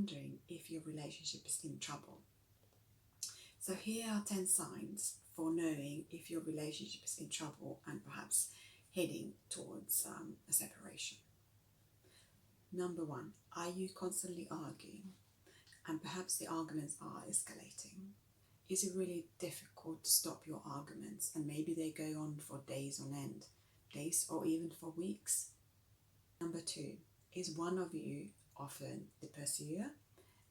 wondering if your relationship is in trouble. So here are 10 signs for knowing if your relationship is in trouble and perhaps heading towards a separation. Number 1, are you constantly arguing and perhaps the arguments are escalating? Is it really difficult to stop your arguments and maybe they go on for days on end, days or even for weeks? Number 2, is one of you often the pursuer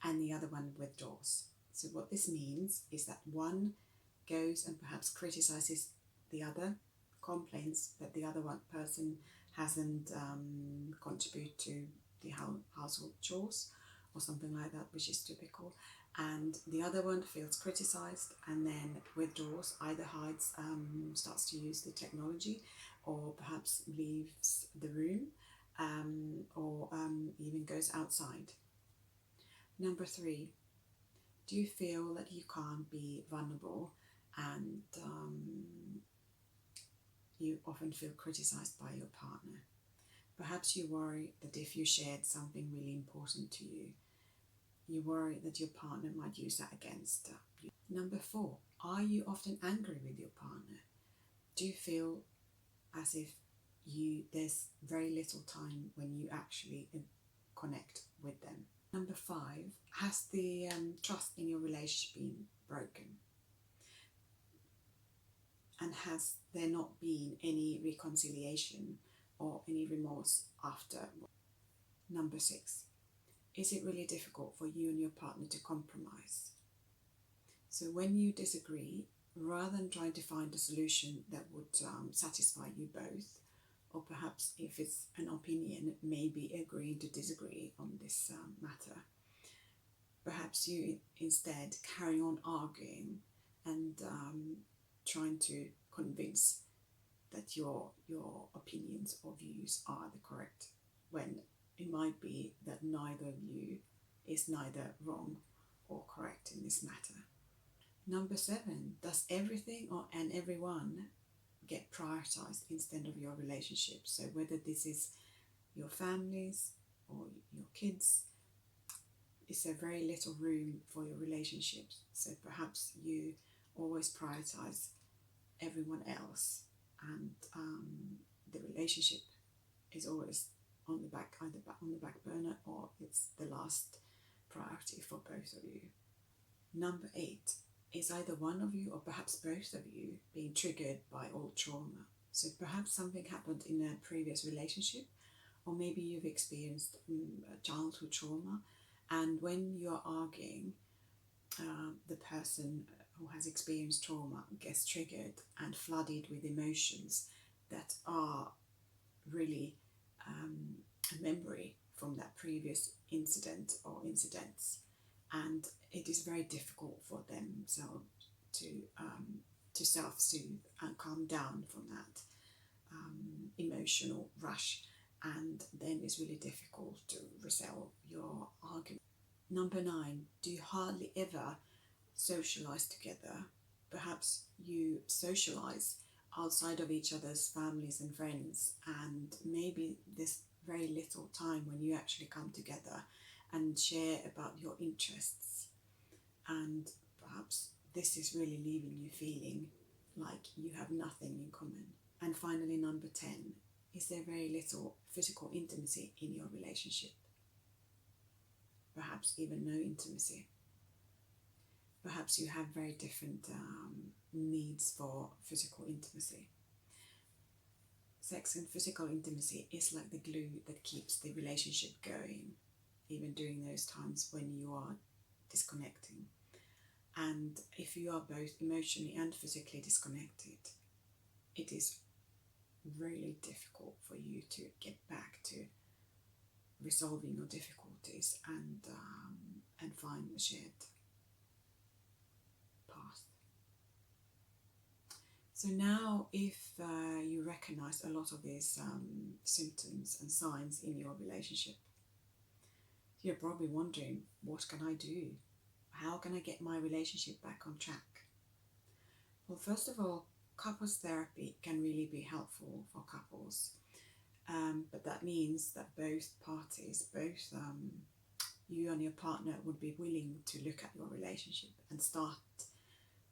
and the other one withdraws? So what this means is that one goes and perhaps criticizes the other, complains that the other one person hasn't contributed to the household chores or something like that, which is typical, and the other one feels criticized and then withdraws, either hides, starts to use the technology, or perhaps leaves the room, or even goes outside. Number 3, do you feel that you can't be vulnerable and you often feel criticized by your partner? Perhaps you worry that if you shared something really important to you, you worry that your partner might use that against you. Number 4, are you often angry with your partner? Do you feel as if there's very little time when you actually connect with them? Number 5, has the trust in your relationship been broken? And has there not been any reconciliation or any remorse after? Number 6, is it really difficult for you and your partner to compromise? So when you disagree, rather than trying to find a solution that would satisfy you both, or perhaps if it's an opinion, maybe agreeing to disagree on this matter, perhaps you instead carry on arguing and trying to convince that your opinions or views are the correct, when it might be that neither of you is neither wrong or correct in this matter. Number 7, does everything and everyone get prioritized instead of your relationship? So whether this is your families or your kids, is there very little room for your relationships? So perhaps you always prioritize everyone else, and the relationship is always on the back, either on the back burner, or it's the last priority for both of you. Number 8, is either one of you or perhaps both of you being triggered by old trauma? So perhaps something happened in a previous relationship, or maybe you've experienced childhood trauma, and when you're arguing, the person who has experienced trauma gets triggered and flooded with emotions that are really a memory from that previous incident or incidents, and it is very difficult for them to self-soothe and calm down from that emotional rush, and then it's really difficult to resolve your argument. Number 9, do you hardly ever socialize together? Perhaps you socialize outside of each other's families and friends, and maybe there's very little time when you actually come together and share about your interests, and perhaps this is really leaving you feeling like you have nothing in common. And finally, number 10, is there very little physical intimacy in your relationship? Perhaps even no intimacy. Perhaps you have very different needs for physical intimacy. Sex and physical intimacy is like the glue that keeps the relationship going, even during those times when you are disconnecting. And if you are both emotionally and physically disconnected, it is really difficult for you to get back to resolving your difficulties and find a shared path. So now, if you recognize a lot of these symptoms and signs in your relationship, you're probably wondering, what can I do? How can I get my relationship back on track? Well, first of all, couples therapy can really be helpful for couples, but that means that both parties, both you and your partner would be willing to look at your relationship and start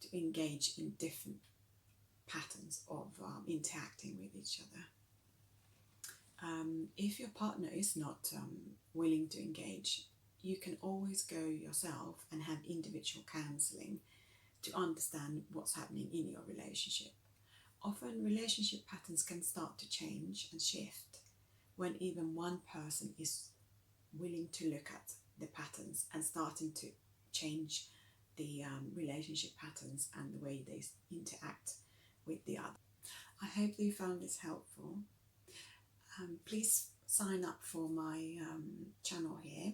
to engage in different patterns of interacting with each other. If your partner is not willing to engage, you can always go yourself and have individual counselling to understand what's happening in your relationship. Often relationship patterns can start to change and shift when even one person is willing to look at the patterns and starting to change the relationship patterns and the way they interact with the other. I hope that you found this helpful. Please sign up for my channel here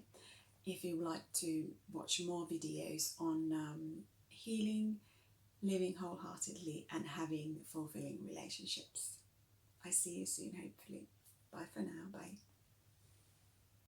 if you would like to watch more videos on healing, living wholeheartedly and having fulfilling relationships. I see you soon, hopefully. Bye for now. Bye.